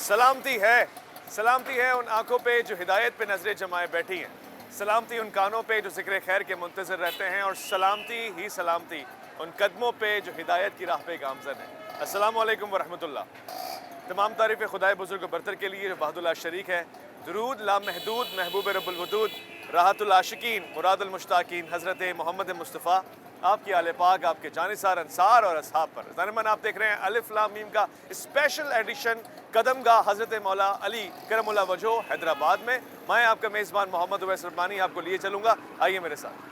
सलामती है उन आंखों पे जो हिदायत पे नजरें जमाए बैठी हैं, सलामती उन कानों पे जो जिक्र खैर के मुंतज़िर रहते हैं, और सलामती ही सलामती उन कदमों पे जो हिदायत की राह पे गामज़न है। अस्सलामु अलैकुम वरहमतुल्लाह। तमाम तारीफ़ खुदाए बुज़ुर्ग बरतर के लिए जो वहदुल शरीक है। दुरूद लामहदूद महबूब रब्बुल वदूद राहतुल आशिकीन मुरादुल मुश्ताकीन हज़रत मोहम्मद मुस्तफ़ा आपकी आले पाक, आपके जानिसार अंसार और असहाब पर। ज़ानिमन आप देख रहे हैं अलिफ लाम मीम का स्पेशल एडिशन कदमगाह हज़रत मौला अली करमुल्लाह वजहो हैदराबाद में। मैं आपका मेज़बान मोहम्मद उवैस रब्बानी आपको लिए चलूँगा, आइए मेरे साथ।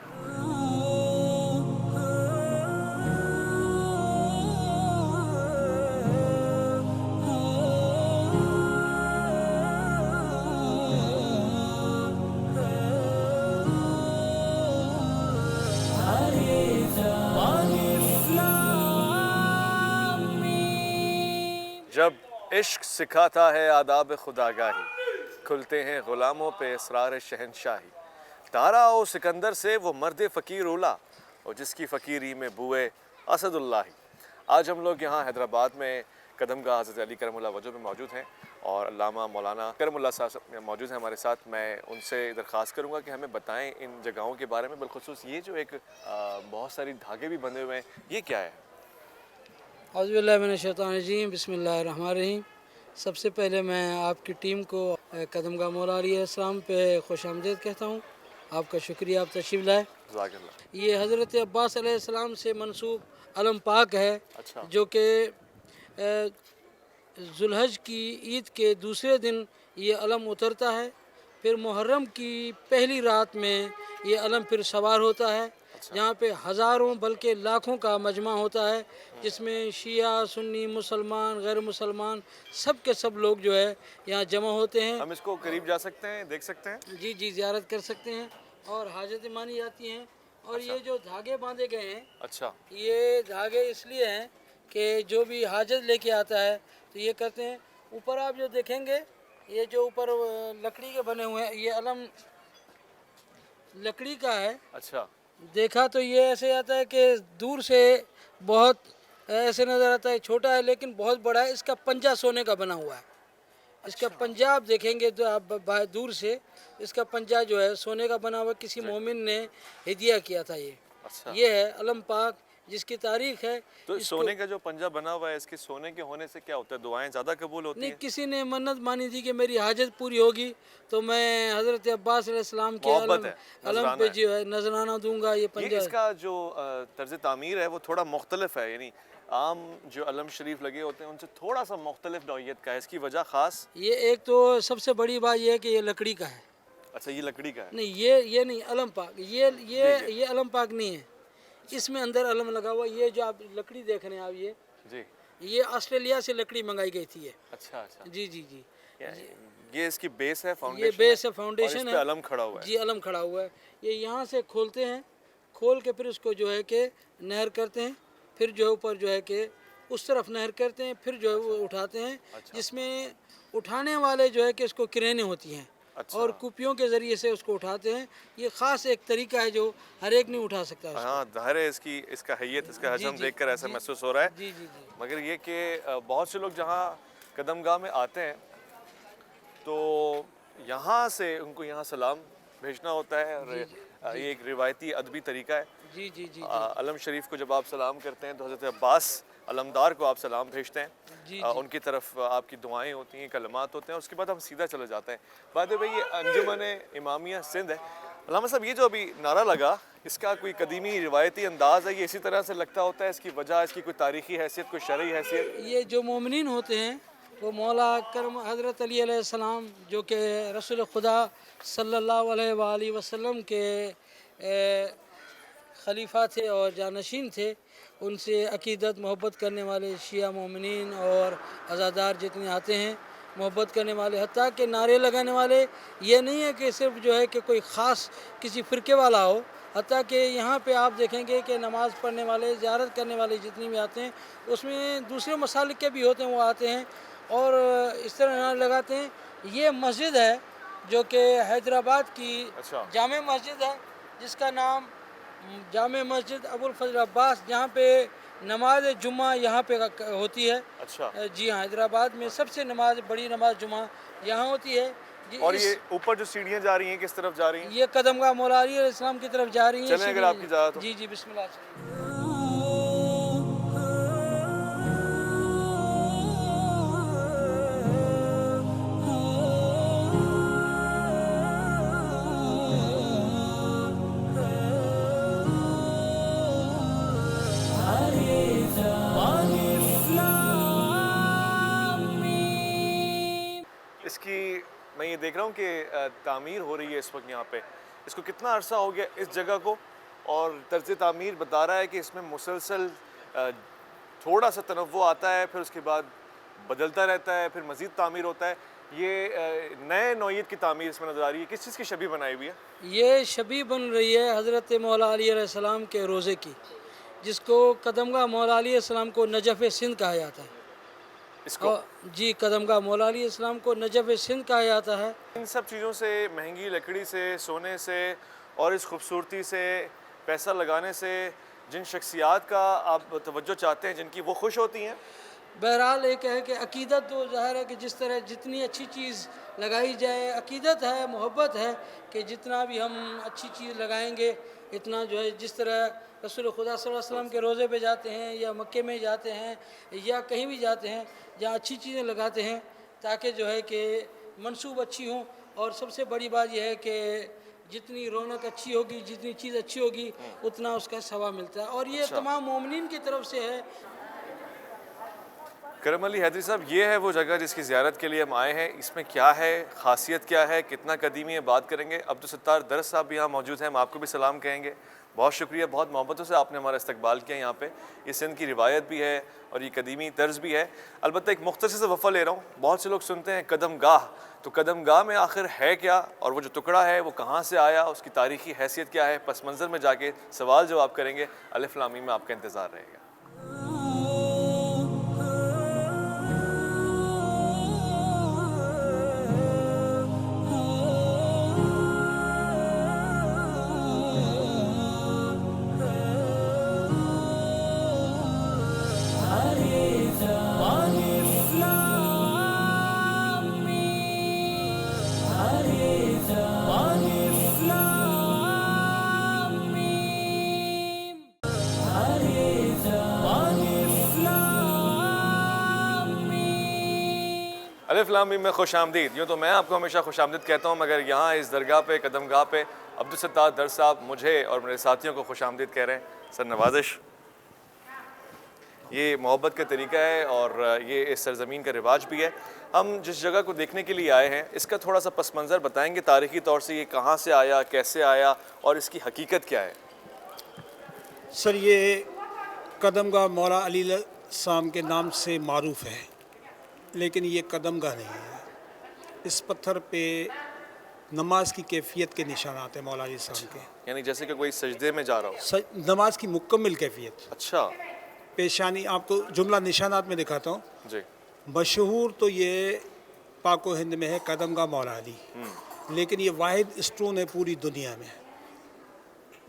जब इश्क सिखाता है आदाब खुदागाही, खुलते हैं ग़ुलामों पे इसरार शहनशाही। तारा ओ सिकंदर से वो मर्द फ़कीर उला, और जिसकी फ़कीरी में बुए असदुल्लाही। आज हम लोग यहाँ हैदराबाद में कदमगाह हज़रत अली करमुल्लाह वजहो में मौजूद हैं, और अल्लामा मौलाना करमुल्लाह साहब मौजूद हैं हमारे साथ। मैं उनसे दरख्वास्त करूँगा कि हमें बताएँ इन जगहों के बारे में, बिलखुसूस ये जो एक बहुत सारी धागे भी बंधे हुए हैं, ये क्या है? औज़ुबिल्लाहि मिनश्शैतानिर्रजीम, बिस्मिल्लाहिर्रहमानिर्रहीम। सबसे पहले मैं आपकी टीम को कदमगाह मौला अली अलैहिस्सलाम पे खुशामदीद कहता हूँ। आपका शुक्रिया, आप तशरीफ़ लाए। जज़ाकल्लाह। ये हज़रत अब्बास अलैहिस्सलाम से मंसूब अलम पाक है, अच्छा। जो कि ज़ुल्हज की ईद के दूसरे दिन ये अलम उतरता है। फिर मुहर्रम की पहली रात में ये अलम फिर सवार होता है, जहाँ पे हज़ारों बल्कि लाखों का मजमा होता है, जिसमें शिया सुन्नी मुसलमान गैर मुसलमान सब के सब लोग जो है यहाँ जमा होते हैं। हम इसको करीब जा सकते हैं, देख सकते हैं? जी जी, ज़ियारत कर सकते हैं और हाजतें मानी जाती हैं। और ये जो धागे बांधे गए हैं, अच्छा, ये धागे इसलिए हैं कि जो भी हाजत लेके आता है तो ये करते हैं। ऊपर आप जो देखेंगे, ये जो ऊपर लकड़ी के बने हुए हैं, ये अलम लकड़ी का है। अच्छा, देखा तो ये ऐसे आता है कि दूर से बहुत ऐसे नज़र आता है, छोटा है लेकिन बहुत बड़ा है। इसका पंजा सोने का बना हुआ है। इसका पंजा आप देखेंगे तो आप दूर से, इसका पंजा जो है सोने का बना हुआ, किसी मोमिन ने हिदिया किया था ये। अच्छा। ये है अलम पाक, जिसकी तारीख है। तो सोने का जो पंजा बना हुआ है, इसके सोने के होने से क्या होता है? दुआएं ज़्यादा कबूल होती नहीं, हैं? किसी ने मन्नत मानी थी कि मेरी हाजत पूरी होगी तो मैं हज़रत अब्बास अलैहिस्सलाम के अलम पे जो है नजराना दूंगा। ये पंजा, इसका जो तर्ज तामीर है वो थोड़ा मुख्तलिफ है, यानी आम जो अलम शरीफ लगे होते हैं उनसे थोड़ा सा मुख्तलिफ नौइयत का है। इसकी वजह ख़ास? ये एक तो सबसे बड़ी बात ये है कि ये लकड़ी का है। अच्छा, ये लकड़ी का है? नहीं, ये नहीं, अलम पाक, ये अलम पाक नहीं है। इसमें अंदर अलम लगा हुआ। ये जो आप लकड़ी देख रहे हैं आप, ये ऑस्ट्रेलिया से लकड़ी मंगाई गई थी ये। अच्छा अच्छा। जी जी जी, ये इसकी बेस है, फाउंडेशन? ये बेस है, और फाउंडेशन इस पे है। अलम खड़ा हुआ है? जी, अलम खड़ा हुआ है। ये यहाँ से खोलते हैं, खोल के फिर उसको जो है कि नहर करते हैं, फिर जो है ऊपर जो है कि उस तरफ नहर करते हैं, फिर जो है वो उठाते हैं। जिसमें उठाने वाले जो है कि इसको क्रेनें होती हैं। अच्छा। और कुपियों के ज़रिए से उसको उठाते हैं। ये ख़ास एक तरीका है जो हर एक नहीं उठा सकता। हाँ, ज़ाहिर है इसका हैयत, इसका हजम देखकर ऐसा महसूस हो रहा है। जी जी जी। मगर ये कि बहुत से लोग जहाँ कदमगाह में आते हैं तो यहाँ से उनको यहाँ सलाम भेजना होता है, और ये एक रिवायती अदबी तरीका है। जी जी जी। अलम शरीफ को जब आप सलाम करते हैं तो हज़रत अब्बास अलमदार को आप सलाम भेजते हैं। जी, उनकी तरफ आपकी दुआएं होती हैं, कलमात होते हैं, उसके बाद हम सीधा चले जाते हैं। बात है भाई, ये अंजुमन इमामिया सिंध है। अल्लामा साहब, ये जो अभी नारा लगा, इसका कोई कदीमी रिवायती अंदाज़ है? ये इसी तरह से लगता होता है? इसकी वजह, इसकी कोई तारीख़ी हैसियत, कोई शरई हैसियत? ये जो मोमिनीन होते हैं वो मौला करम हज़रत अली अलैहिस्सलाम, जो कि रसूल खुदा सल्लल्लाहु अलैहि वसल्लम के खलीफा थे और जानशीन थे, उनसे अकीदत मोहब्बत करने वाले शिया मोमिनीन और अज़ादार जितने आते हैं, मोहब्बत करने वाले, हत्ता के नारे लगाने वाले। ये नहीं है कि सिर्फ जो है कि कोई ख़ास किसी फ़िरके वाला हो, हत्ता कि यहाँ पे आप देखेंगे कि नमाज़ पढ़ने वाले, ज़ियारत करने वाले जितने भी आते हैं, उसमें दूसरे मसालिक के भी होते हैं, वो आते हैं और इस तरह नारे लगाते हैं। ये मस्जिद है जो कि हैदराबाद की जामे मस्जिद है, जिसका नाम जामे मस्जिद अबुल फजल अब्बास, जहाँ पे नमाज जुम्मा यहाँ पे होती है। अच्छा, जी हाँ, हैदराबाद में सबसे नमाज बड़ी नमाज जुम्मा यहाँ होती है। जी, और ये ऊपर जो सीढ़ियाँ जा रही हैं किस तरफ जा रही हैं? ये कदमगाह मौला अली अलैहिस्सलाम की तरफ जा रही हैं। चलें अगर आपकी इजाज़त हो। जी जी, बिस्मिल्लाह चलिए। इसकी मैं ये देख रहा हूँ कि तामीर हो रही है इस वक्त यहाँ पे। इसको कितना अरसा हो गया इस जगह को, और तर्ज तामीर बता रहा है कि इसमें मुसलसल थोड़ा सा तनव्वुर आता है, फिर उसके बाद बदलता रहता है, फिर मज़ीद तामीर होता है। ये नए नौइयत की तामीर इसमें नज़र आ रही है। किस चीज़ की शबीह बनाई हुई है? ये शबी बन रही है हज़रत मौला अली अलैहिस्सलाम के रोज़े की, जिसको कदमगाह मौला अली अलैहिस्सलाम को नजफ़ सिंध कहा जाता है। इसको जी, कदमगाह मौला अली अलैहिस्सलाम को नजफ़ सिंध कहा जाता है। इन सब चीज़ों से, महंगी लकड़ी से, सोने से और इस खूबसूरती से, पैसा लगाने से जिन शख्सियात का आप तवज्जो चाहते हैं, जिनकी वो खुश होती हैं। बहरहाल एक है कि अकीदत तो ज़ाहिर है कि जिस तरह जितनी अच्छी चीज़ लगाई जाए, अकीदत है, मोहब्बत है कि जितना भी हम अच्छी चीज़ लगाएंगे इतना जो है, जिस तरह रसूल खुदा सल्लल्लाहु अलैहि वसल्लम के रोज़े पे जाते हैं या मक्के में जाते हैं या कहीं भी जाते हैं जहाँ अच्छी चीज़ें लगाते हैं ताकि जो है कि मंसूब अच्छी हों, और सबसे बड़ी बात यह है कि जितनी रौनक अच्छी होगी, जितनी चीज़ अच्छी होगी उतना उसका सवाब मिलता है, और ये अच्छा। तमाम मोमिनीन की तरफ से है। करम अली हैदरी साहब, ये है वो जगह जिसकी ज़ियारत के लिए हम आए हैं। इसमें क्या है, ख़ासियत क्या है, कितना कदीमी है, बात करेंगे। अब्दुलसत्तार दरस साहब भी यहाँ मौजूद हैं, हम आपको भी सलाम कहेंगे। बहुत शुक्रिया, बहुत मोहब्बतों से आपने हमारा इस्तकबाल किया यहाँ पे। ये सिंध की रिवायत भी है और ये कदीमी तर्ज भी है। अलबत्ता एक मुख्तसर से वफ़ा ले रहा हूँ। बहुत से लोग सुनते हैं कदमगाह, तो कदमगाह में आखिर है क्या, और वो जो टुकड़ा है वो कहाँ से आया, उसकी तारीख़ी हैसियत क्या है, पस मंज़र में जाके सवाल जवाब करेंगे। अलिफ लाम मीम में आपका इंतज़ार रहेगा। अलिफ लाम मीम में खुश आमदीद। यूँ तो मैं आपको हमेशा खुश आमदीद कहता हूँ, मगर यहाँ इस दरगाह पे, कदमगाह पे अब्दुलसत्तार दर साहब मुझे और मेरे साथियों को खुश आमदीद कह रहे हैं। सर नवाजिश, ये मोहब्बत का तरीका है और ये इस सरज़मीन का रिवाज भी है। हम जिस जगह को देखने के लिए आए हैं इसका थोड़ा सा पस मंज़र बताएँगे तारीख़ी तौर से, ये कहाँ से आया, कैसे आया और इसकी हकीकत क्या है? सर ये कदमगाह मौला अली साम के नाम से मारूफ है, लेकिन ये कदमगाह नहीं है। इस पत्थर पे नमाज की कैफियत के निशानात हैं मौला अली साम के। यानी जैसे कि कोई सजदे में जा रहा हो। नमाज की मुकम्मल कैफियत। अच्छा पेशानी, आपको जुमला निशानात में दिखाता हूँ। जी। मशहूर तो ये पाको हिंद में है कदमगाह मौला अली, लेकिन ये वाहिद स्टोन है पूरी दुनिया में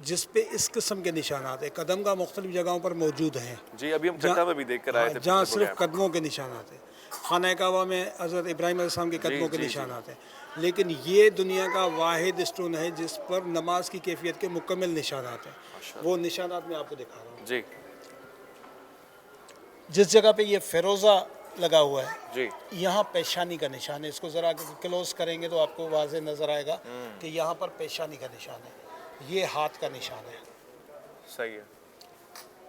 जिस पे इस किस्म के निशानात है। कदमगाह मुख्तलिफ जगहों पर मौजूद हैं। जी, अभी हम चट्टा में भी देख कर आए थे। जहाँ सिर्फ कदमों के निशानात हैं। खाना काबा में हज़रत इब्राहिम अलैहिस्सलाम के कदमों के निशानात हैं, लेकिन ये दुनिया का वाहिद स्टोन है जिस पर नमाज की कैफियत के मुकम्मल निशानात हैं। वो निशानात मैं आपको दिखा रहा हूँ। जी। जिस जगह पे ये फ़िरोज़ा लगा हुआ है जी, यहाँ पेशानी का निशान है। इसको ज़रा क्लोज करेंगे तो आपको वाज़े नज़र आएगा कि यहाँ पर पेशानी का निशान है। ये हाथ का निशान है। सही है,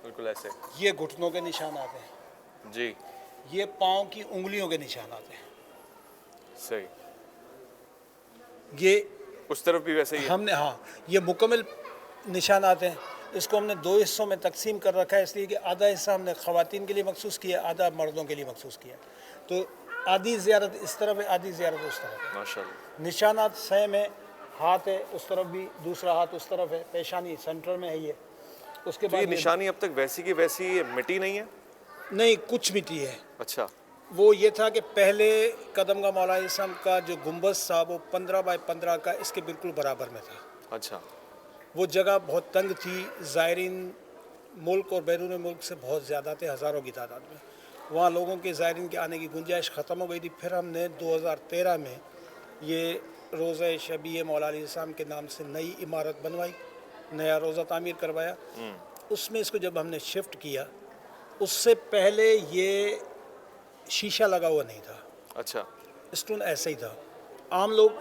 बिल्कुल ऐसे। ये घुटनों के निशानात हैं। जी, ये पाँव की उंगलियों के निशानात हैं। सही। ये उस तरफ भी वैसे ही है। हमने, हाँ, ये मुकम्मल निशानात हैं। इसको हमने दो हिस्सों में तकसीम कर रखा है, इसलिए कि आधा हिस्सा हमने ख़वातीन के लिए मखसूस किया, आधा मर्दों के लिए मखसूस किया। तो आधी ज़ियारत इस तरफ है, आधी ज़ियारत उस तरफ है। माशाल्लाह। निशानात सेम है। हाथ है उस तरफ भी, दूसरा हाथ उस तरफ है, पेशानी सेंटर में है। ये उसके तो ये बाद निशानी अब तक वैसी की वैसी मिट्टी नहीं है? नहीं, कुछ मिट्टी है। अच्छा। वो ये था कि पहले कदमगाह मौला इस्लाम का जो गुंबद था वो 15 बाय 15 का इसके बिल्कुल बराबर में था। अच्छा। वो जगह बहुत तंग थी, ज़ायरीन मुल्क और बैरून मुल्क से बहुत ज़्यादा थे, हज़ारों की तादाद में। वहाँ लोगों के ज़ायरीन के आने की गुंजाइश ख़त्म हो गई थी। फिर हमने 2013 में ये रोज़ा शबी मौला अली इस्लाम के नाम से नई इमारत बनवाई, नया रोज़ा तामीर करवाया। उसमें इसको जब हमने शिफ्ट किया, उससे पहले ये शीशा लगा हुआ नहीं था, अच्छा, स्टोन ऐसे ही था। आम लोग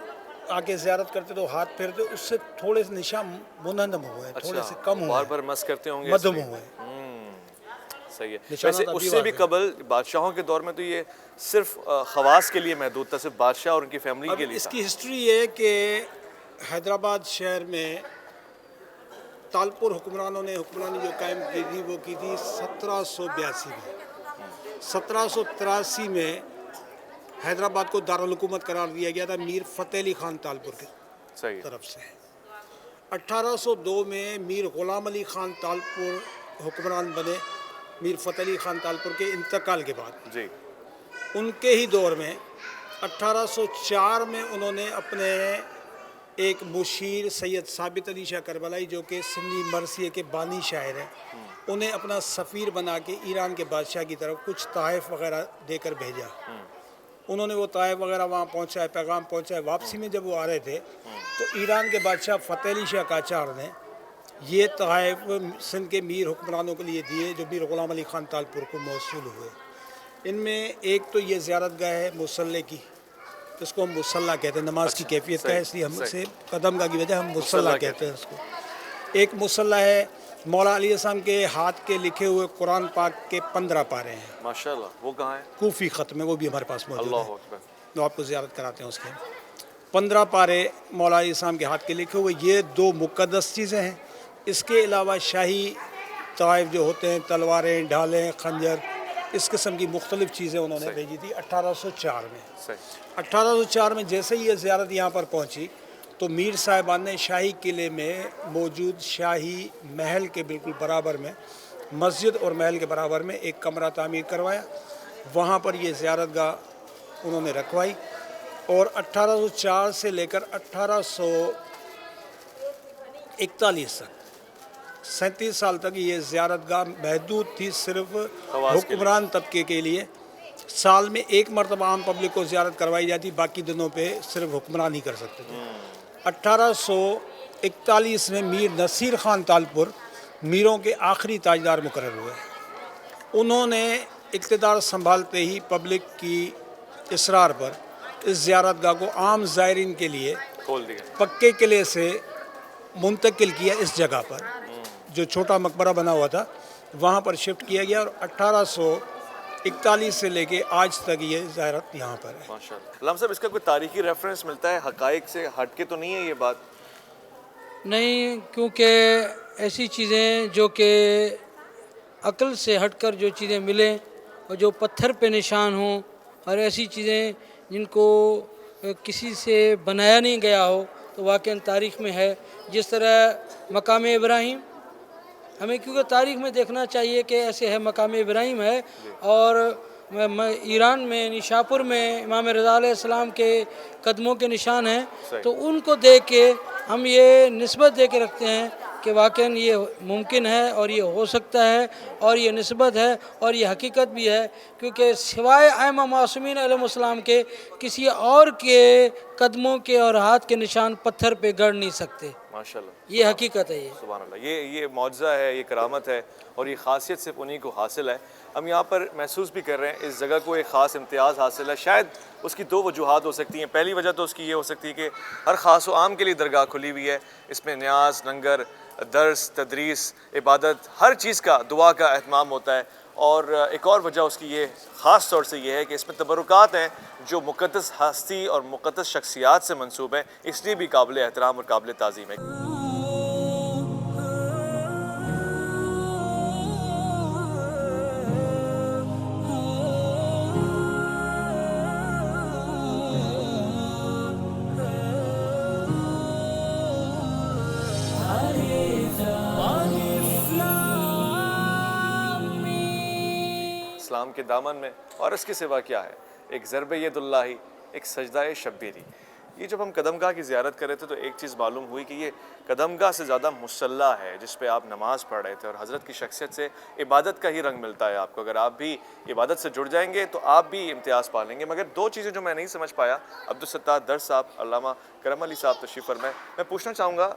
आके ज़ियारत करते तो हाथ फेरते, उससे थोड़े से निशान मुनहदम हुए, थोड़े से कम हुए, बार बार मस करते होंगे मध्यम इसलिए। हुए। सही है। निशानात वैसे अभी उससे भी वाज़ेह। कबल बादशाहों के दौर में तो ये सिर्फ खवास के लिए महदूद था, सिर्फ बादशाह और उनकी फैमिली अब के लिए था। इसकी हिस्ट्री ये है कि हैदराबाद शहर में तालपुर हुक्मरानों ने हुक्मरानी जो कायम की थी वो की थी 1782 में। 1783 में हैदराबाद को दारुल हुकूमत करार दिया गया था मीर फ़तेह अली ख़ान तालपुर की सही है। तरफ से। 1802 में मीर ग़ुलाम अली ख़ान तालपुर हुक्मरान बने, मीर फ़तेह अली ख़ान तालपुर के इंतकाल के बाद। जी, उनके ही दौर में 1804 में उन्होंने अपने एक मुशीर सैयद साबित अली शाह करबलाई, जो कि सुन्नी मरसिए के बानी शायर हैं, उन्हें अपना सफ़ीर बना के ईरान के बादशाह की तरफ कुछ तहफ़ वगैरह देकर भेजा। उन्होंने वो तहफ़ वगैरह वहाँ पहुँचाए, पैगाम पहुँचाए। वापसी में जब वो आ रहे थे तो ईरान के बादशाह फ़तेह अली शाह काचार ने ये तहफ़ सिंध के मीर हुक्मरानों के लिए दिए, जो मीर ग़ुलाम अली ख़ान तालपुर को मौसूल हुए। इनमें एक तो ये ज़ियारत गाह है मुसल्ले की, इसको हम मुसल्ला कहते हैं, नमाज की कैफियत का है, इसलिए हमसे कदमगाह की वजह हम मुसल्ला कहते हैं इसको। एक मुसल्ला है, मौला अली इस्लाम के हाथ के लिखे हुए कुरान पाक के 15 पारे हैं, माशाल्लाह। वो कहाँ है? कूफी ख़त में, वो भी हमारे पास मौजूद अल्लाह है, अकबर। तो आपको ज़ियारत कराते हैं उसके। 15 पारे मौला अली इस्लाम के हाथ के लिखे हुए, ये 2 मुक़द्दस चीज़ें हैं। इसके अलावा शाही तहफ़ जो होते हैं, तलवारें, ढालें, खंजर, इस किस्म की मुख्तलिफ़ चीज़ें उन्होंने भेजी थी 1804 में। सही। 1804 में जैसे ही ये ज़ियारत यहाँ पर पहुँची तो मीर साहिबान ने शाही किले में मौजूद शाही महल के बिल्कुल बराबर में, मस्जिद और महल के बराबर में एक कमरा तामीर करवाया। वहाँ पर ये ज़ियारत गाह उन्होंने रखवाई और 1804 से लेकर 1841 तक 37 साल तक ये ज़ियारत गाह महदूद थी सिर्फ हुक्मरान तबके के लिए। साल में एक मरतबा आम पब्लिक को ज़ियारत करवाई जाती, बाकी दिनों पे सिर्फ हुक्मरान ही कर सकते थे। 1841 में मीर नसीर ख़ान तालपुर मीरों के आखिरी ताजदार मुकर्रर हुए। उन्होंने इक़्तिदार संभालते ही पब्लिक की इसरार पर इस ज़ियारत गाह को आम ज़ायरीन के लिए खोल दिया। पक्के किले से मुंतकिल किया। इस जगह पर जो छोटा मकबरा बना हुआ था वहाँ पर शिफ्ट किया गया और 1841 से लेके आज तक ये ज़ियारत यहाँ पर है। माशाल्लाह। अल्लाम साहब, इसका कोई तारीखी रेफरेंस मिलता है? हक़ाइक़ से हट के तो नहीं है ये बात? नहीं, क्योंकि ऐसी चीज़ें जो कि अक्ल से हटकर जो चीज़ें मिलें और जो पत्थर पे निशान हों, और ऐसी चीज़ें जिनको किसी से बनाया नहीं गया हो, तो वाक़ई तारीख़ में है। जिस तरह मकाम इब्राहिम, हमें क्योंकि तारीख़ में देखना चाहिए कि ऐसे है मकाम इब्राहिम है, और ईरान में निशापुर में इमाम रज़ा अलैहिस्सलाम के कदमों के निशान हैं, तो उनको देख के हम ये निस्बत दे के रखते हैं कि वाक़ई ये मुमकिन है और ये हो सकता है और ये निस्बत है और ये हकीकत भी है, क्योंकि सिवाय आइमा मासूमीन अलैहिस्सलाम के किसी और के कदमों के और हाथ के निशान पत्थर पे गड़ नहीं सकते। माशाल्लाह, ये हकीकत है। ये सुभान अल्लाह, ये मौजज़ा है, ये करामत है और ये ख़ासियत सिर्फ उन्हीं को हासिल है। हम यहाँ पर महसूस भी कर रहे हैं इस जगह को एक ख़ास इम्तियाज़ हासिल है। शायद उसकी 2 वजूहात हो सकती हैं। पहली वजह तो उसकी ये हो सकती है कि हर ख़ास व आम के लिए दरगाह खुली हुई है। इसमें न्याज, लंगर, दर्स, तदरीस, इबादत, हर चीज़ का, दुआ का एहतमाम होता है। और एक और वजह उसकी ये ख़ास तौर से ये है कि इसमें तबरुकात हैं जो मुक़द्दस हस्ती और मुक़द्दस शख्सियात से मंसूब हैं, इसलिए भी काबिल एहतराम और काबिल ताज़ीम है। इस्लाम के दामन में और इसके सिवा क्या है? एक ज़रब यदुल्लाही, एक सजदा शब्बीरी। یہ جب ہم قدم گاہ کی زیارت کر رہے تھے تو ایک چیز معلوم ہوئی کہ یہ قدم گاہ سے زیادہ مصلی ہے جس پہ آپ نماز پڑھ رہے تھے، اور حضرت کی شخصیت سے عبادت کا ہی رنگ ملتا ہے آپ کو. اگر آپ بھی عبادت سے جڑ جائیں گے تو آپ بھی امتیاز پا لیں گے. مگر دو چیزیں جو میں نہیں سمجھ پایا، عبدالستار در صاحب، علامہ کرم علی صاحب تشریف فرمائے، میں پوچھنا چاہوں گا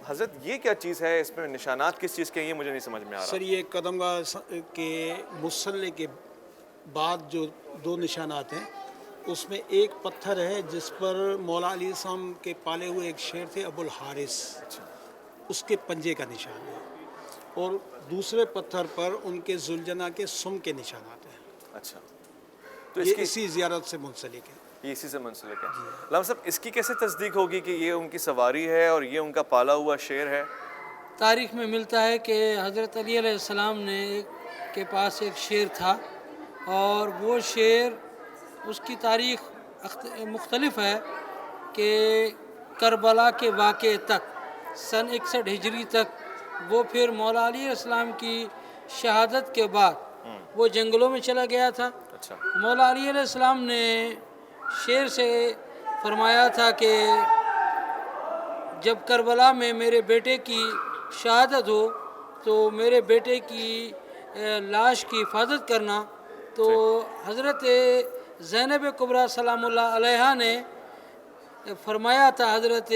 حضرت یہ کیا چیز ہے، اس میں نشانات کس چیز کے ہیں، یہ مجھے نہیں سمجھ میں آ رہا. سر یہ قدم گاہ کے مصلی کے بعد جو دو نشانات ہیں اس میں ایک پتھر ہے جس پر مولا علی السلام کے پالے ہوئے ایک شیر تھے ابو الحارث، اس کے پنجے کا نشان ہے، اور دوسرے پتھر پر ان کے ذوالجناح کے سم کے نشانات ہیں. اچھا، تو اس یہ کی اسی زیارت سے منسلک ہے. یہ اسی سے منسلک ہے. علامہ صاحب اس کی کیسے تصدیق ہوگی کہ یہ ان کی سواری ہے اور یہ ان کا پالا ہوا شیر ہے؟ تاریخ میں ملتا ہے کہ حضرت علی علیہ السلام کے پاس ایک شیر تھا، اور وہ شیر اس کی تاریخ مختلف ہے کہ کربلا کے واقعے تک سن 61 ہجری تک، وہ پھر مولا علی علیہ السلام کی شہادت کے بعد وہ جنگلوں میں چلا گیا تھا. اچھا، مولا علی علیہ السلام نے شیر سے فرمایا تھا کہ جب کربلا میں میرے بیٹے کی شہادت ہو تو میرے بیٹے کی لاش کی حفاظت کرنا. تو حضرت زینب کبریٰ سلام اللہ علیہا نے فرمایا تھا حضرت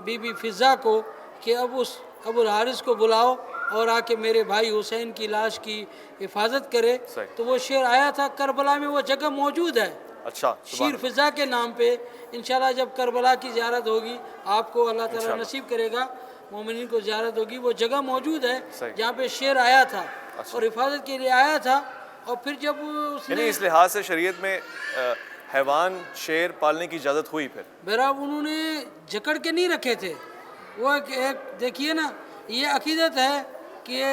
بی بی فضا کو کہ اب اس ابو الحارث کو بلاؤ اور آ کے میرے بھائی حسین کی لاش کی حفاظت کرے. تو وہ شیر آیا تھا. کربلا میں وہ جگہ موجود ہے، اچھا، شیر فضا کے نام پہ. انشاءاللہ جب کربلا کی زیارت ہوگی آپ کو اللہ تعالیٰ نصیب کرے گا، مومنین کو زیارت ہوگی، وہ جگہ موجود ہے جہاں پہ شیر آیا تھا اور حفاظت کے لیے آیا تھا. اور پھر جب اس نے یعنی اس لحاظ سے شریعت میں حیوان شیر پالنے کی اجازت ہوئی. پھر بہرحال انہوں نے جکڑ کے نہیں رکھے تھے. وہ ایک دیکھیے نا، یہ عقیدت ہے کہ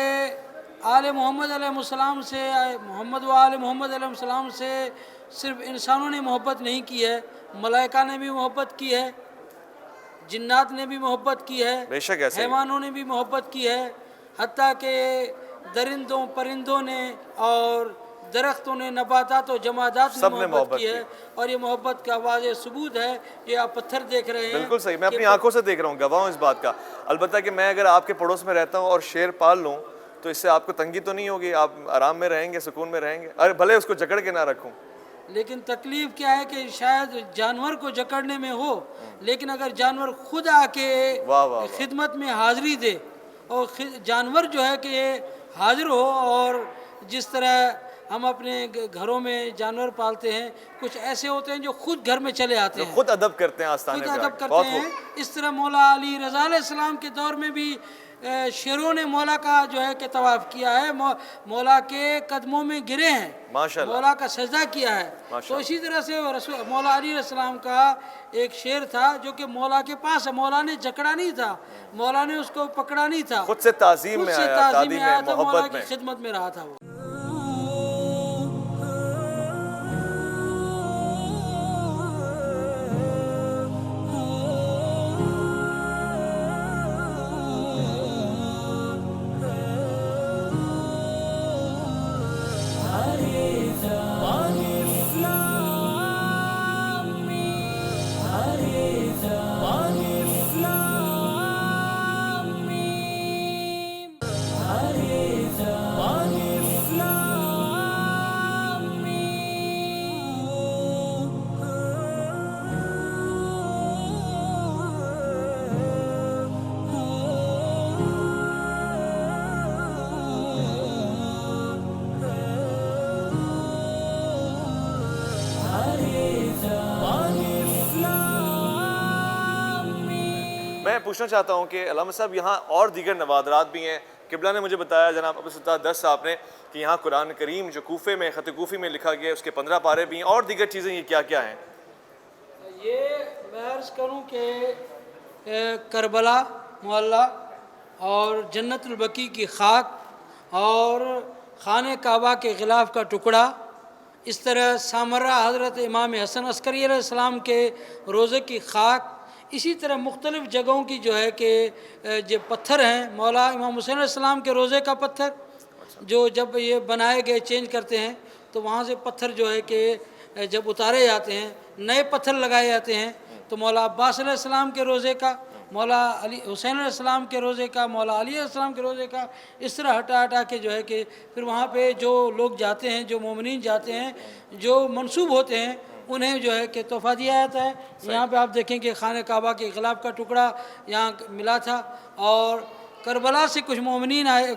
آل محمد علیہ السلام سے، محمد و آل محمد علیہ السلام سے صرف انسانوں نے محبت نہیں کی ہے، ملائکہ نے بھی محبت کی ہے، جنات نے بھی محبت کی ہے، بے شک ایسے حیوانوں نے بھی محبت کی ہے، حتیٰ کہ درندوں پرندوں نے اور درختوں نے، نباتات و جمادات نے محبت کی ہے. اور یہ محبت کا واضح ثبوت ہے. یہ آپ پتھر دیکھ رہے ہیں، بالکل صحیح، میں اپنی آنکھوں سے دیکھ رہا ہوں، گواہ ہوں اس بات کا. البتہ کہ میں اگر آپ کے پڑوس میں رہتا ہوں اور شیر پال لوں تو اس سے آپ کو تنگی تو نہیں ہوگی؟ آپ آرام میں رہیں گے، سکون میں رہیں گے؟ ارے بھلے اس کو جکڑ کے نہ رکھوں. لیکن تکلیف کیا ہے کہ شاید جانور کو جکڑنے میں ہو، لیکن اگر جانور خود آ کے خدمت میں حاضری دے، اور جانور جو ہے کہ حاضر ہو، اور جس طرح ہم اپنے گھروں میں جانور پالتے ہیں، کچھ ایسے ہوتے ہیں جو خود گھر میں چلے آتے ہیں، خود ادب کرتے ہیں، آستانے خود پہ ادب کرتے ہیں. اس طرح مولا علی رضا علیہ السلام کے دور میں بھی شیروں نے مولا کا جو ہے کہ طواف کیا ہے، مولا کے قدموں میں گرے ہیں، مولا کا سجدہ کیا ہے. تو اسی طرح سے مولا علی علیہ السلام کا ایک شیر تھا جو کہ مولا کے پاس ہے. مولا نے جکڑا نہیں تھا، مولا نے اس کو پکڑا نہیں تھا، خود سے تعظیم میں آیا تھا، مولا کی خدمت میں رہا تھا. وہ میں پوچھنا چاہتا ہوں کہ علامہ صاحب یہاں اور دیگر نوادرات بھی ہیں. قبلہ نے مجھے بتایا، جناب عبدالستار در صاحب نے، کہ یہاں قرآن کریم جو کوفے میں خط کوفی میں لکھا گیا ہے اس کے 15 پارے بھی ہیں. اور دیگر چیزیں یہ کیا کیا ہیں؟ یہ میں عرض کروں کہ کربلا معلیٰ اور جنت البقیع کی خاک اور خانہ کعبہ کے غلاف کا ٹکڑا، اس طرح سامرہ حضرت امام حسن عسکری علیہ السلام کے روضے کی خاک، اسی طرح مختلف جگہوں کی جو ہے کہ جو پتھر ہیں، مولا امام حسین علیہ السلام کے روضے کا پتھر جو جب یہ بنائے گئے چینج کرتے ہیں تو وہاں سے پتھر جو ہے کہ جب اتارے جاتے ہیں نئے پتھر لگائے جاتے ہیں، तो मौला अब्बास अलैहिस्सलाम के रोज़े का, मौला अली हुसैन अलैहिस्सलाम के रोज़े का, मौला अली अलैहिस्सलाम के रोज़े का, इस तरह हटा हटा के जो है कि फिर वहाँ पे जो लोग जाते हैं, जो मोमिनीन जाते हैं, जो मंसूब होते हैं, उन्हें जो है कि तोहफ़ा दिया जाता है। यहाँ पे आप देखें कि खाने काबा के ग़िलाफ़ का टुकड़ा यहाँ मिला था, और करबला से कुछ मोमिनीन आए,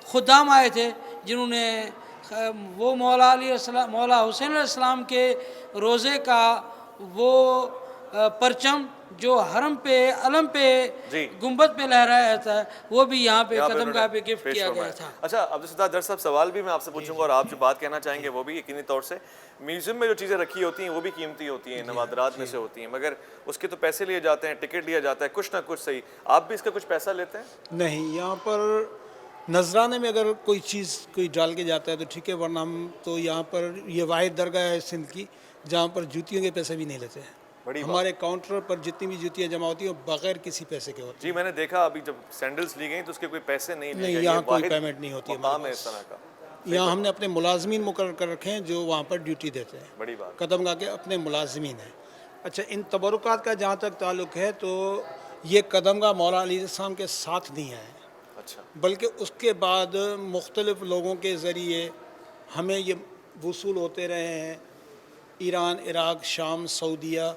खुद्दाम आए थे, जिन्होंने वो मौला हुसैन अलैहिस्सलाम के रोज़े का वो परचम जो हरम पे अलम पे गुंबद पे लहराया जाता है, वो भी यहाँ पे कदमगाह पे गिफ्ट किया गया था। अच्छा अब्दुल दर साहब, सवाल भी मैं आपसे पूछूंगा और आप जो बात कहना चाहेंगे वो भी यकीनी तौर से, म्यूजियम में जो चीज़ें रखी होती हैं वो भी कीमती होती हैं, नवादरात में से होती हैं, मगर उसके तो पैसे लिए जाते हैं, टिकट लिया जाता है, कुछ ना कुछ सही। आप भी इसका कुछ पैसा लेते हैं? नहीं, यहाँ पर नजराने में अगर कोई चीज़ कोई डाल के जाता है तो ठीक है, वरना हम तो यहाँ पर ये वाहिद दरगाह है सिंध की जहाँ पर जूतियों के पैसे भी नहीं लेते हैं। हमारे काउंटर पर जितनी भी जूतियाँ जमा होती हैं बगैर किसी पैसे के होती जी, मैंने देखा अभी जब सैंडल्स ली गई तो उसके कोई पैसे नहीं लिए नहीं, गए। यहाँ कोई पेमेंट नहीं होती है मकाम है इस तरह का। यहाँ हमने अपने मुलाजमीन मुकर्रर कर रखे हैं जो वहाँ पर ड्यूटी देते हैं। बड़ी बात। कदमगाह के अपने मुलाजमीन हैं। अच्छा, इन तबरुकात का जहाँ तक ताल्लुक़ है तो ये कदमगाह मौला अली अलैहिस्सलाम के साथ नहीं आए, अच्छा, बल्कि उसके बाद मुख्तलिफ़ लोगों के ज़रिए हमें ये वसूल होते रहे हैं। ईरान, इराक़, शाम, सऊदीया,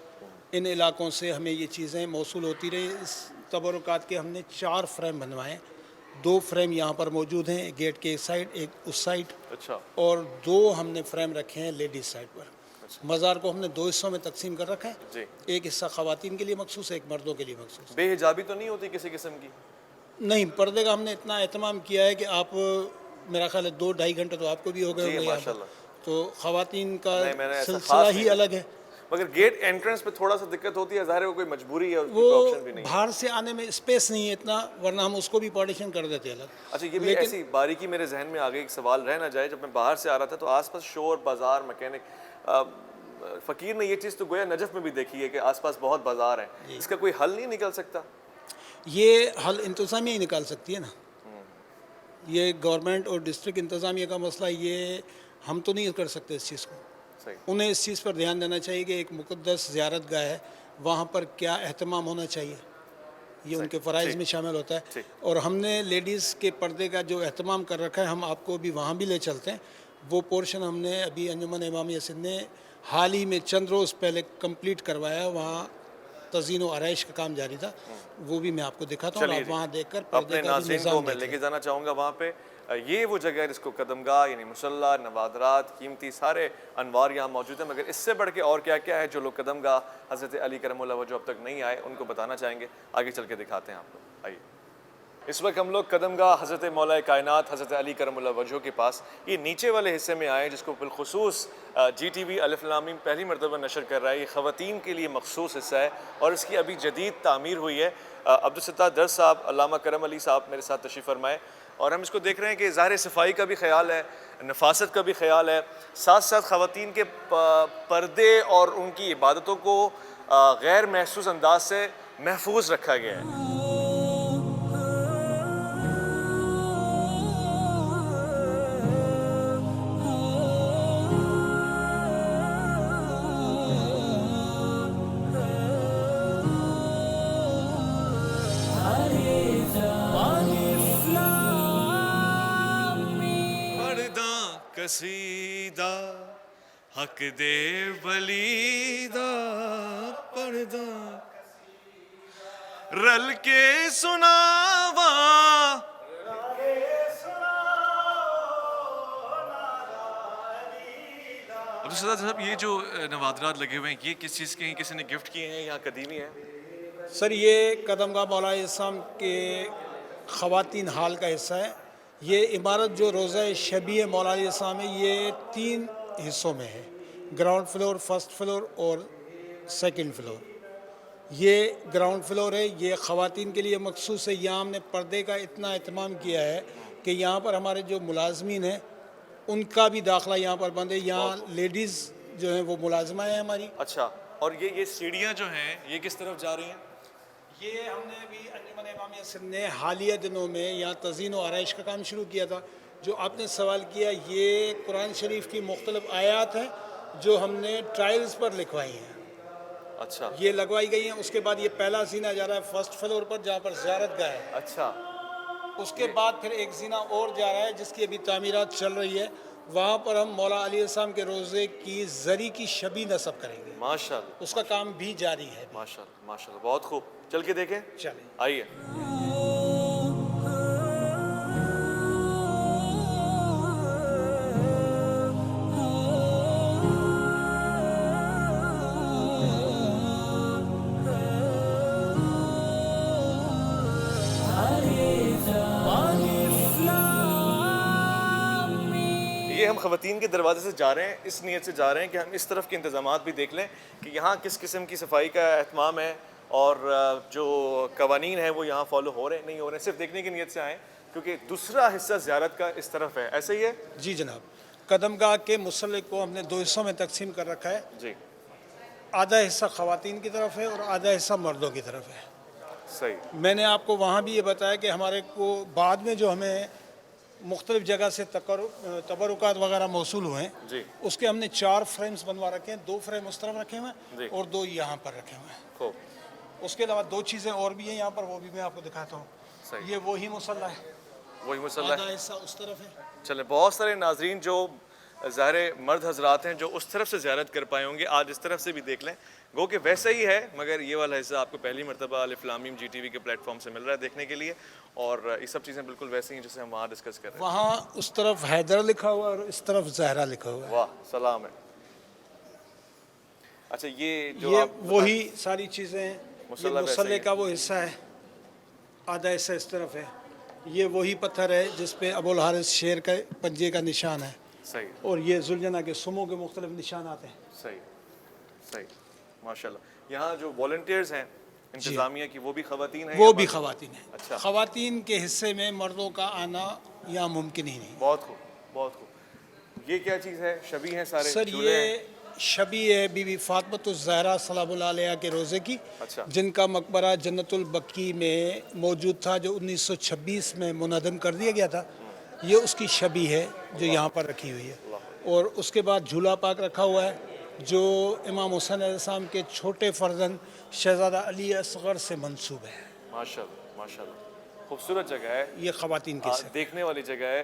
इन इलाक़ों से हमें ये चीज़ें मौसूल होती रही। इस तबरुकात के हमने 4 फ्रेम बनवाए, 2 फ्रेम यहाँ पर मौजूद हैं, एक गेट के इस साइड, एक उस साइड, अच्छा, और 2 हमने फ्रेम रखे हैं लेडीज़ साइड पर। मज़ार को हमने 2 हिस्सों में तकसीम कर रखा है जी। एक हिस्सा ख़वातीन के लिए मखसूस है, एक मर्दों के लिए मखसूस। बेहिजाबी तो नहीं होती किसी किस्म की? नहीं, पर्दे का हमने इतना एहतमाम किया है कि आप मेरा ख्याल है 2-2.5 घंटे तो आपको भी हो गए होंगे यहाँ पर। तो ख़वातीन का सिलसिला ही अलग है। मगर गेट एंट्रेंस पे थोड़ा सा दिक्कत होती है, ज़ाहिर है वो कोई मजबूरी है, वो ऑप्शन भी नहीं है। बाहर से आने में स्पेस नहीं है इतना, वरना हम उसको भी पार्टीशन कर देते अलग। अच्छा, ये भी ऐसी बारीकी मेरे जहन में आ गई, एक सवाल रह ना जाए, जब मैं बाहर से आ रहा था तो आसपास शोर, बाजार, मैकेनिक, फ़कीर ने ये चीज़ तो गोया नजफ़ में भी देखी है कि आसपास बहुत बाजार हैं, इसका कोई हल नहीं निकल सकता? ये हल इंतज़ामिया ही निकाल सकती है ना, ये गवर्नमेंट और डिस्ट्रिक्ट इंतज़ामिया का मसला, ये हम तो नहीं कर सकते इस चीज़ को। उन्हें इस चीज़ पर ध्यान देना चाहिए कि एक मुक़द्दस ज़ियारत गाह है, वहाँ पर क्या एहतमाम होना चाहिए, ये उनके फ़राइज़ में शामिल होता है। और हमने लेडीज़ के पर्दे का जो एहतमाम कर रखा है, हम आपको भी वहाँ भी ले चलते हैं। वो पोर्शन हमने अभी अंजुमन इमामिया सिंध ने हाल ही में चंद रोज़ पहले कंप्लीट करवाया, वहाँ तज़ीन व आराइश का काम जारी था, वो भी मैं आपको दिखाता हूँ, आप वहाँ देख कर अपने नाज़रीन को मैं लेके जाना चाहूँगा वहाँ पे। ये वो जगह है जिसको कदमगाह यानी मुसल्ला, नवादरात, कीमती सारे अनवार यहाँ मौजूद हैं, मगर इससे बढ़ के और क्या क्या है जो लोग कदमगाह हज़रत अली करमुल्लाह वजह अब तक नहीं आए उनको बताना चाहेंगे, आगे चल के दिखाते हैं आप लोग। आइए, इस वक्त हम लोग कदमगाह हज़रत मौला कायनात हज़रत अली करमुल्लाह वजह के पास ये नीचे वाले हिस्से में आए, जिसको बिलखुसूस GTV अलिफ लाम मीम पहली मरतबा नशर कर रहा है। ये ख़वातीन के लिए मखसूस हिस्सा है और इसकी अभी जदीद तामीर हुई है। अब्दुल सत्तार दर साहब, अल्लामा करम अली साहब मेरे साथ तशरीफ़ फरमाए, और हम इसको देख रहे हैं कि ज़ाहिर सफाई का भी ख्याल है, नफासत का भी ख्याल है, साथ साथ ख़वातीन के पर्दे और उनकी इबादतों को गैर महसूस अंदाज से महफूज रखा गया है। कसीदा हक दे वलीदा पर्दा रल के सुनावा अब्दुल सत्तार साहब, ये जो नवादरात लगे हुए हैं ये किस चीज़ के हैं, किसी ने गिफ्ट किए हैं या कदीमी है? सर ये कदमगाह मौला इस्लाम के ख़वातीन हाल का हिस्सा है। ये इमारत जो रोज़ा शबी मौला इस्लाम है, ये 3 हिस्सों में है, ग्राउंड फ्लोर, फर्स्ट फ्लोर और सेकंड फ्लोर। ये ग्राउंड फ्लोर है, ये ख़वातीन के लिए मखसूस है। यहाँ हमने पर्दे का इतना एहतमाम किया है कि यहाँ पर हमारे जो मुलाजमीन हैं उनका भी दाखिला यहाँ पर बंद है। यहाँ लेडीज़ जो हैं वो मुलाजमा है हमारी। अच्छा, और ये सीढ़ियाँ जो हैं ये किस तरफ जा रही हैं? ये हमने अभी अंजुमन इमामिया सिंध ने हालिया दिनों में यहाँ तज़ीन व आराइश का काम शुरू किया था। जो आपने सवाल किया, ये कुरान शरीफ की मुख्तलिफ आयात हैं जो हमने ट्रायल्स पर लिखवाई हैं। اچھا ये लगवाई गई हैं। उसके बाद ये पहला जीना जा रहा है फर्स्ट फ्लोर पर जहाँ पर ज़ियारत गाह है। अच्छा उसके बाद फिर एक जीना और जा रहा है जिसकी अभी तामीरात चल रही है। वहाँ पर हम मौला अली अस्सलाम के रोज़े की ज़री की शबी नस्ब करेंगे। माशाल्लाह उसका काम भी जारी है। माशाल्लाह माशाल्लाह, बहुत खूब। चल के देखें, चलें। आइए। ये हम ख़वातीन के दरवाजे से जा रहे हैं, इस नीयत से जा रहे हैं कि हम इस तरफ के इंतज़ामात भी देख लें कि यहाँ किस किस्म की सफाई का एहतमाम है और जो कवानीन है वो यहाँ फॉलो हो रहे हैं नहीं हो रहे हैं, सिर्फ देखने की नीयत से आएँ क्योंकि दूसरा हिस्सा ज़ियारत का इस तरफ है। ऐसे ही है जी जनाब, कदमगाह के मुसल्ले को हमने दो हिस्सों में तकसीम कर रखा है। जी, आधा हिस्सा ख़वातीन की तरफ है और आधा हिस्सा मर्दों की तरफ है। सही। मैंने आपको वहाँ भी ये बताया कि हमारे को बाद में जो हमें मुख्तलिफ जगह से तबरुकात वगैरह मौसूल हुए हैं, जी उसके हमने 4 फ्रेम्स बनवा रखे हैं। 2 फ्रेम उस तरफ रखे हुए जी। हैं और 2 यहाँ पर रखे हुए हैं। खूब उसके अलावा 2 चीज़ें और भी हैं यहाँ पर, वो भी मैं आपको दिखाता हूँ। सही। ये वही मुसल्ला है, वही मुसल्ला आधा है। हिस्सा उस तरफ है। चले, बहुत सारे नाजरीन जो ज़ाहिर मर्द हजरात हैं जो उस तरफ से ज़ियारत कर पाए होंगे, आज इस तरफ से भी देख लें। गो कि वैसा ही है मगर ये वाला हिस्सा आपको पहली मरतबा अलिफ लाम मीम GTV के प्लेटफॉर्म से मिल रहा है देखने के लिए, और ये सब चीज़ें बिल्कुल वैसी हैं जैसे हम वहाँ डिस्कस कर रहे हैं। वहाँ उस तरफ हैदर लिखा हुआ है और इस तरफ जहरा लिखा हुआ है। वाह, सलाम है। अच्छा, ये जो ये आप वही सारी चीज़ें हैं। ये मुसल्ला वैसा ही मुसल्ले है। का वो हिस्सा है, आधा हिस्सा इस तरफ है। ये वही पत्थर है जिस पे अबुल हारिस शेर का पंजे का निशान है, सही और ये जुलजना के सुमों के मुख्तलिफ निशान आते हैं। सही सही, माशाल्लाह। यहाँ जो वॉलंटियर्स हैं इंतज़ामिया की, वो भी ख़वातीन हैं? वो या भी मर्द? ख़वातीन हैं। अच्छा। ख़वातीन के हिस्से में मर्दों का आना यहाँ मुमकिन ही नहीं। बहुत खूब बहुत खूब। ये क्या चीज़ है? शबी हैं सारे? सर झूले ये हैं? शबी है बीबी फातिमा ज़हरा सलामुल्लाह अलैहा के रोज़े की, अच्छा। जिनका मकबरा जन्नतुल बकी में मौजूद था जो 1926 में मुनहदम कर दिया गया था। ये उसकी शबी है जो यहाँ पर रखी हुई है। और उसके बाद झूला पाक रखा हुआ है जो इमाम हुसैन अलैहिस्सलाम के छोटे फर्जंद शहज़ादा अली असगर से मंसूब है। माशाल्लाह माशाल्लाह, खूबसूरत जगह है, ये ख़वातीन के हिस्से। देखने वाली जगह है।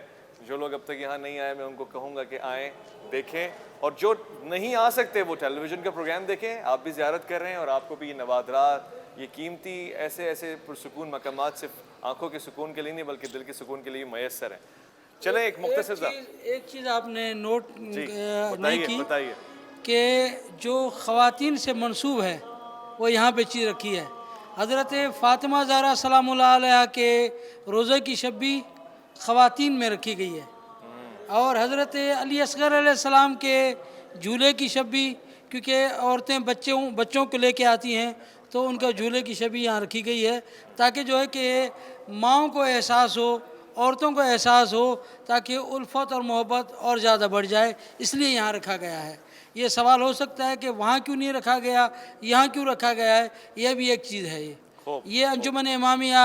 जो लोग अब तक यहाँ नहीं आए, मैं उनको कहूँगा कि आएँ, देखें, और जो नहीं आ सकते वो टेलीविज़न का प्रोग्राम देखें। आप भी ज़ियारत कर रहे हैं और आपको भी ये नवादरात, ये कीमती ऐसे ऐसे पुरसुकून मकामात सिर्फ आँखों के सुकून के लिए नहीं बल्कि दिल के सुकून के लिए मैसर हैं। चलें, एक मुख्तसर सा एक चीज़ आपने नोट जी नहीं बताइए की बताइए। कि जो ख़वातीन से मंसूब है वो यहाँ पे चीज़ रखी है। हज़रत फ़ातिमा ज़हरा सलामुल्लाह अलैहा के रोज़े की शबी ख़वातीन में रखी गई है, और हज़रत अली असगर अलैहिस्सलाम के झूले की शबी, क्योंकि औरतें बच्चों को लेके आती हैं तो उनका झूले की शबी यहाँ रखी गई है ताकि जो है कि माँओं को एहसास हो, औरतों को एहसास हो, ताकि उल्फत और मोहब्बत और ज़्यादा बढ़ जाए, इसलिए यहाँ रखा गया है। ये सवाल हो सकता है कि वहाँ क्यों नहीं रखा गया, यहाँ क्यों रखा गया है, यह भी एक चीज़ है। ये अंजुमन इमामिया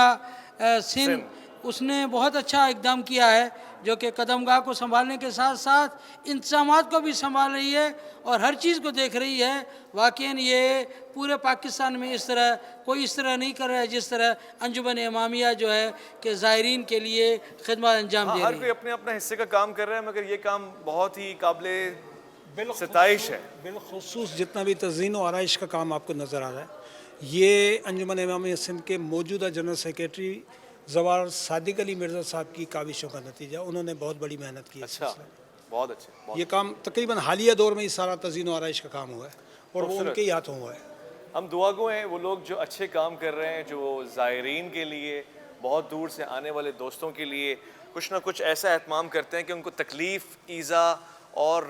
सिंध, उसने बहुत अच्छा इक़दाम किया है जो कि कदमगाह को संभालने के साथ साथ इंतज़ामात को भी संभाल रही है और हर चीज़ को देख रही है। वाकईन ये पूरे पाकिस्तान में इस तरह कोई इस तरह नहीं कर रहा है जिस तरह अंजुमन इमामिया जो है कि ज़ायरीन के लिए खिदमत अंजाम दे हर रही कोई है। अपने अपने हिस्से का काम कर रहा है मगर ये काम बहुत ही काबिल सताइश है। बिलखुसूस जितना भी तज़ीन और आराइश का काम आपको नज़र आ रहा है, ये अंजुमन इमामिया सिंध के मौजूदा जनरल सेक्रेटरी ज़वार सादिक अली मिर्ज़ा साहब की काविशों का नतीजा। उन्होंने बहुत बड़ी मेहनत की है। अच्छा, बहुत अच्छे, बहुत ये काम तकरीबन हालिया दौर में ही सारा तज़ीन और आराइश का काम हुआ है और वो खूबसूरत। उनके ही हाथों हुआ है। हम दुआगो हैं वो लोग जो अच्छे काम कर रहे हैं, जो ज़ायरीन के लिए, बहुत दूर से आने वाले दोस्तों के लिए कुछ ना कुछ ऐसा एहतमाम करते हैं कि उनको तकलीफ़, ईज़ा और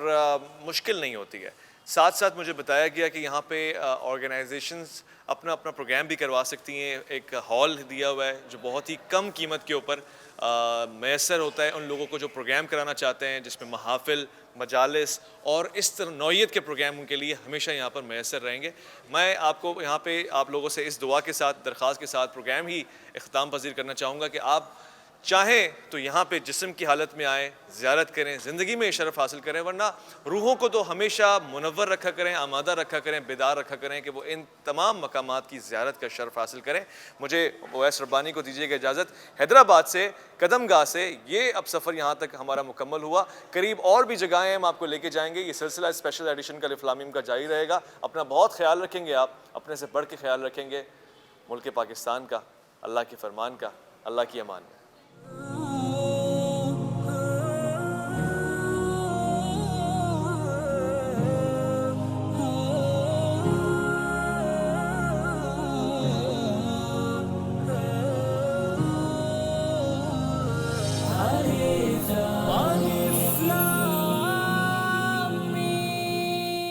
मुश्किल नहीं होती है। साथ साथ मुझे बताया गया कि यहाँ पे ऑर्गेनाइजेशंस अपना अपना प्रोग्राम भी करवा सकती हैं। एक हॉल दिया हुआ है जो बहुत ही कम कीमत के ऊपर मैसर होता है उन लोगों को जो प्रोग्राम कराना चाहते हैं, जिसमें महाफिल, मजालिस और इस तरह नौइयत के प्रोग्राम उनके लिए हमेशा यहाँ पर मैसर रहेंगे। मैं आपको यहाँ पे आप लोगों से इस दुआ के साथ, दरख्वास्त के साथ प्रोग्राम ही इख्तिताम पज़ीर करना चाहूँगा कि आप چاہیں تو یہاں پہ جسم کی حالت میں آئیں، زیارت کریں، زندگی میں شرف حاصل کریں، ورنہ روحوں کو تو ہمیشہ منور رکھا کریں، آمادہ رکھا کریں، بیدار رکھا کریں کہ وہ ان تمام مقامات کی زیارت کا شرف حاصل کریں۔ مجھے اویس ربانی کو دیجیے گا اجازت۔ حیدرآباد سے، قدم گاہ سے یہ اب سفر یہاں تک ہمارا مکمل ہوا۔ قریب اور بھی جگہیں ہم آپ کو لے کے جائیں گے۔ یہ سلسلہ اسپیشل ایڈیشن کا الف لام میم کا جاری رہے گا۔ اپنا بہت خیال رکھیں گے، آپ اپنے سے بڑھ کے خیال رکھیں گے، ملک پاکستان کا، اللہ کے فرمان کا، اللہ کی امان میں۔